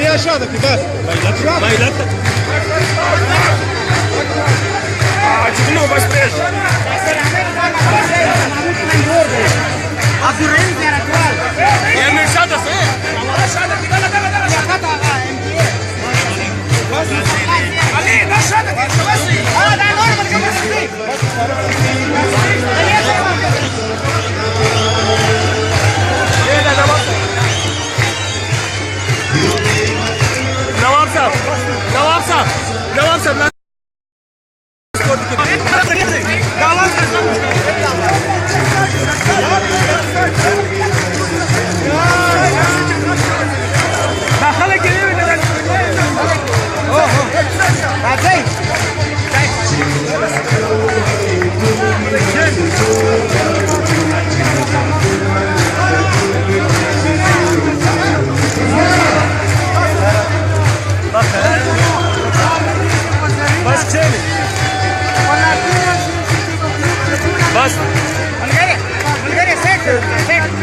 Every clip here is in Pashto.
Media aşağıda kadar. Baylat. Acıklı o başlayış. Abdurrahim Karakol. Ya Mirşad ase. Aşağıda kadar. Ali aşağıda kadar. Aa da normal kapasite. Nawab sahab. Bas. Bulgaria set.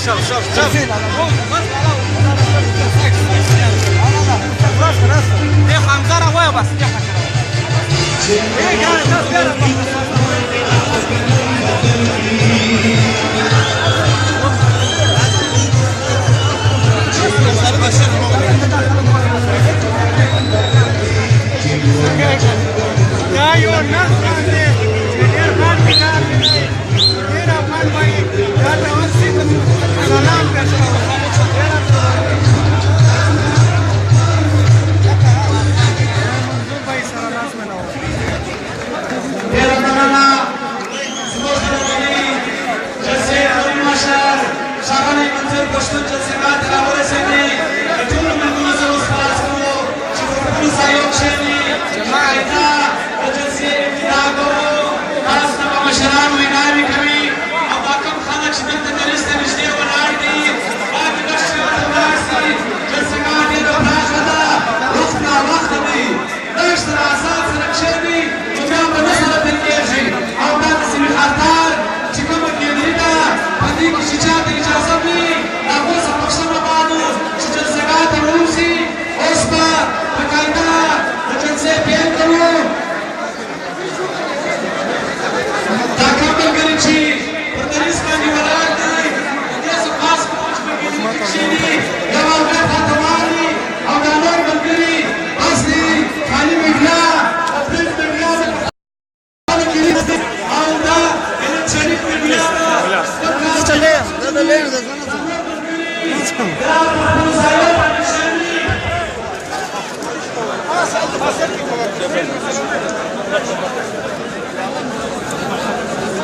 شوف شوف شوف يا خنزرة وين بس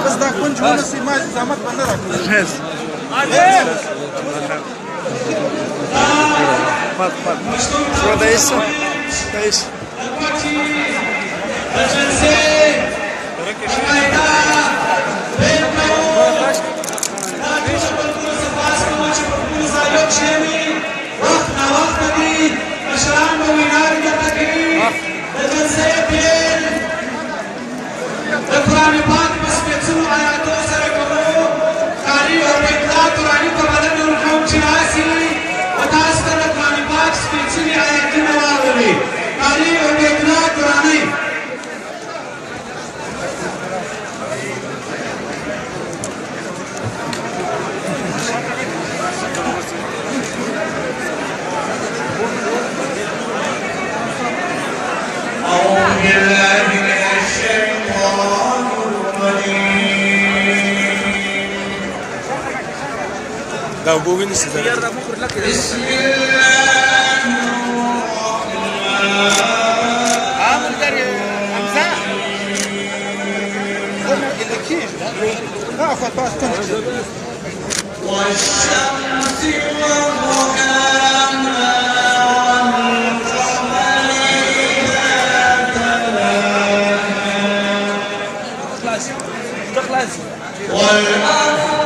بس دا كنت هنا سيما زعما بندرك جهاز شو ده isso ده isso لا بوين استدار بسم الله عامل دري حمزة والشمس وضحاها والقمر إذا تلاها والأرض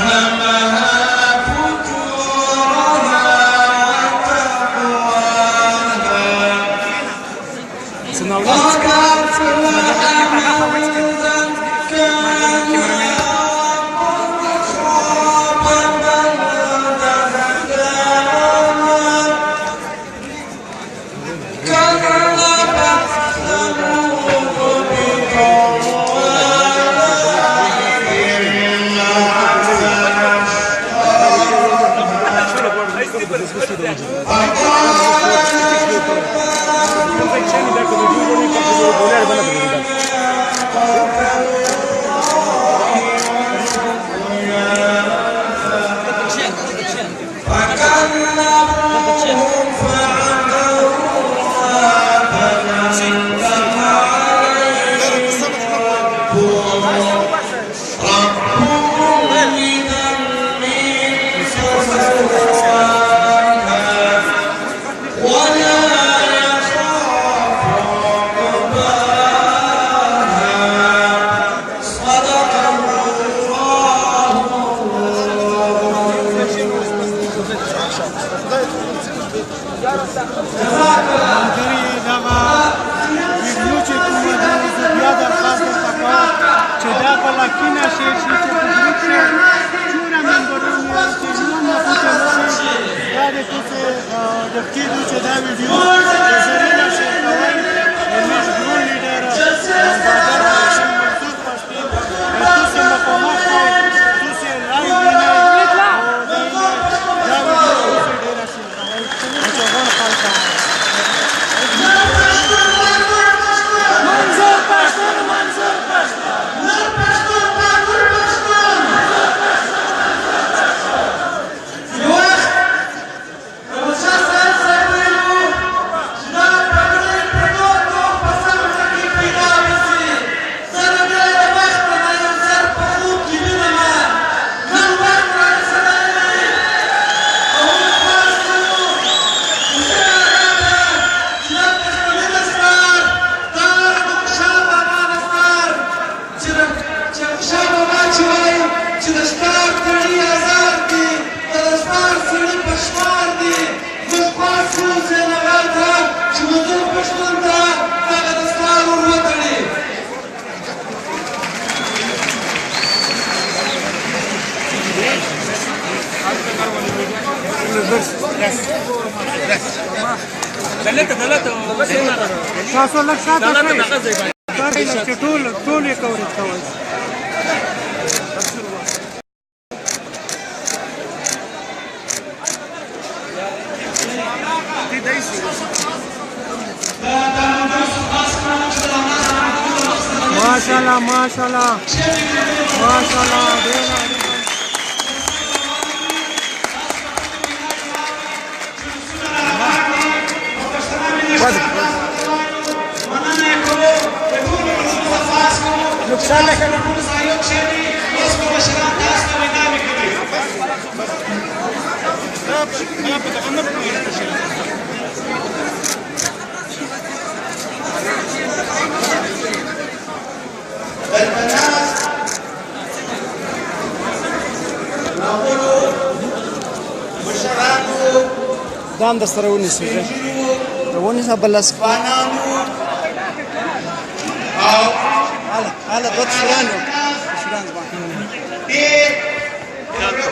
فألهمها فجورها وتقواها ویډیو چې کومه ده زه بیا درخواست درته کوم چې دا په لکینه شیر شي چې په ګروپ کې څومره ممبران یو چې نوم پوښتنه نشي دا د کوڅې د کېدو چې دا ویډیو د زرینه شیر کوي زموږ ګرون لیډر بادر هاشم منصور پښتین تاسو مقاومت کوئ تاسو لایو وینئ او دا ویډیو ډېره شیر کوئ چې غوړ خلک تاسو لږ شاته شئ چې ټول یې کورې کوئ ماشاءالله ماشاءالله ماشاءالله ډېره نقصان نه کوي دام د سره ونیسئ ونیسه بل لاس هلا دوت شيران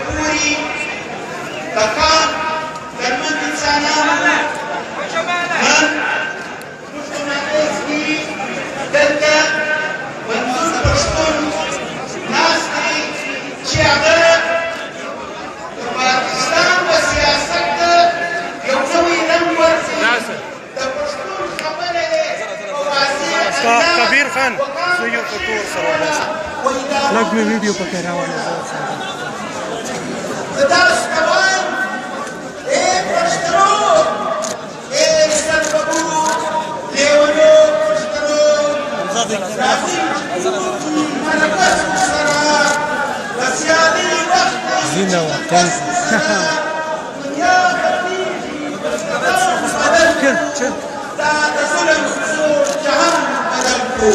پوری تکان درمن انسانان من پښتونولي کی دلته منظور پښتون ناس دی چې هغه د پاکستان په سیاست یو نوی رنګ ورکړي د پښتون خبره کبیر خان زه یو فوټو سره باسم لږ مې ویډیو پکې راوړی داس کوان پښتنو سربو لیونو پښتنو زینه وطن دا د ظلم جهان بدل کو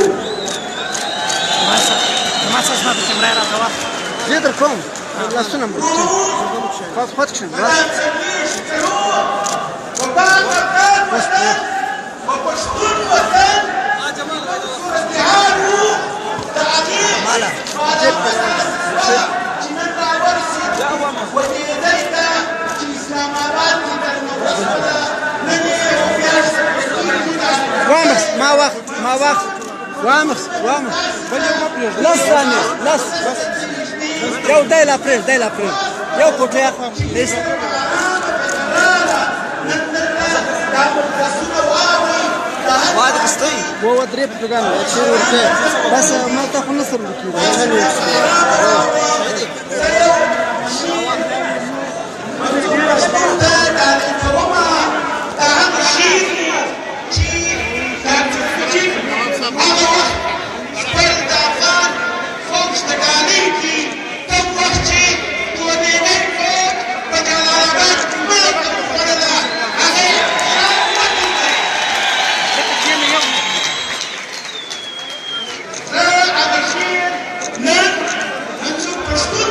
ما څه سمه کیمرا راځه زه در کوم لاسونه مې پات کښم وپښتون وطن صورتحال و د هغې چې نن راورسېد وتېدی ته چې اسلام آباد کې درنه وشوله نن یې یو میاشت وامخ ما وخت وامخ بل یو ما پرېږده لس ثانیې لس یو دی لا پرېږده یو فوټو یې لیست واده کستوي و درې فوټوګانې چې ورته بس ما ته خو نه سره لیکي منصور پښتون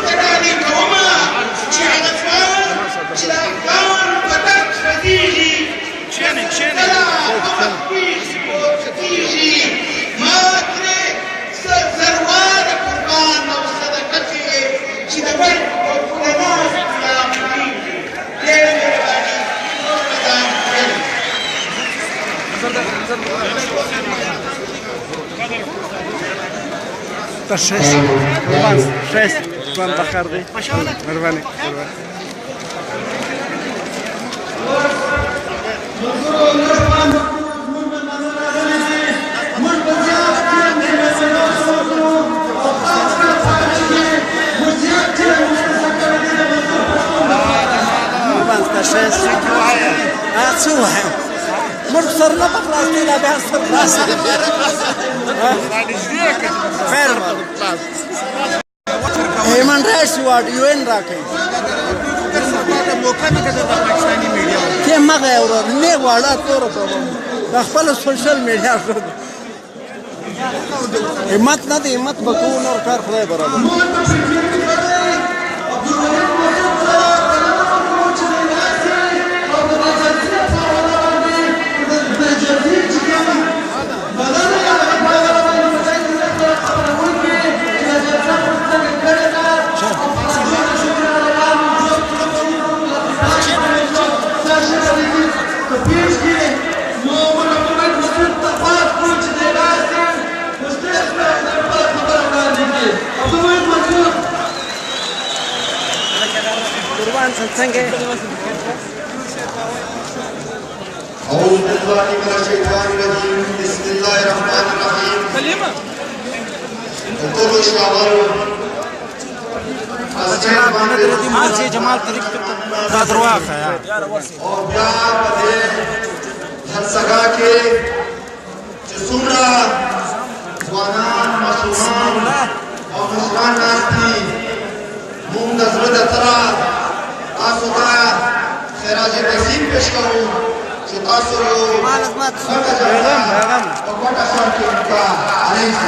ته 6 قربان 6 قربان بخیر دی مهرباني مر سرنا په پلاستیک لا به سر پلاستیک خیر هیمن رائټس واټ یو ان راکې موقع نه کړه د پاکستاني میډیا کې مګه اور نه واړه تور په خپل سوشل میډیا شو همت نه دی همت بکو نور کار خدای برابر أعوذ بالله من الشيطان الرجيم بسم الله الرحمن الرحيم انطلوا اشتغلوا جمال طریق ته درواخه او بیا په دې جلسګه کې چې څومره ځوانان ماشومان او مشران ناست دي موږ د زړه د تره تاسو ته خراج تحسین پیش کوو چې تاسو یو غټه جلسه په کوټه ښار کې وکړه علیه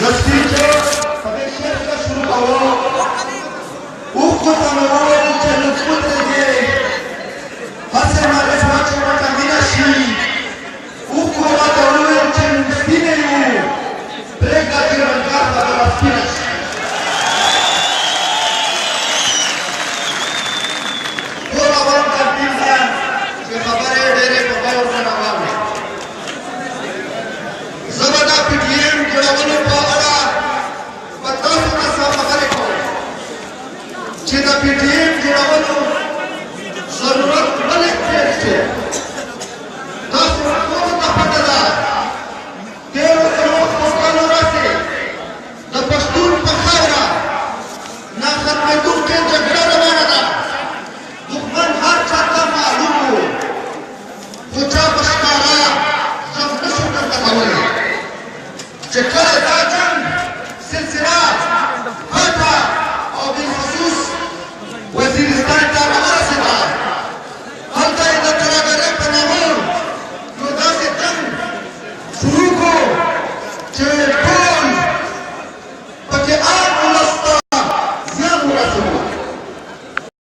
لستی چې په دې شعر څخه شروع کوو اوښکو ته مې وویل چې لږ ودرېږئ هسې معرف وه چې ورته مینه شي اوښکو راته وویل چې موږ سپینه یو پرېږده چې رنګار خبره سپینه شي ټول عوام ترتیب دي چې خبرې ډېرې په غور سره واورئ زه به دا پي ټي ایم جوړولو په اړه په تاسو ته څه خبرې کوم چې د پي ټي ایم جوړولو ضرورت ولې پېښ شو تاسو ټولو ته پته ده تېرو کلونو راهیسې د پښتون په خاوره نه ختمېدونکې جګړه روانه ده دښمن هر چا ته معلوم و خو چا په ښکاره غږ نه شو درته کولی چې کله دا جنګ سلسله هلته او بالخصوص وزیرستان ته راورسېده هلته یې د ترهګرۍ په نامه یو داسې جنګ شروع کړو چې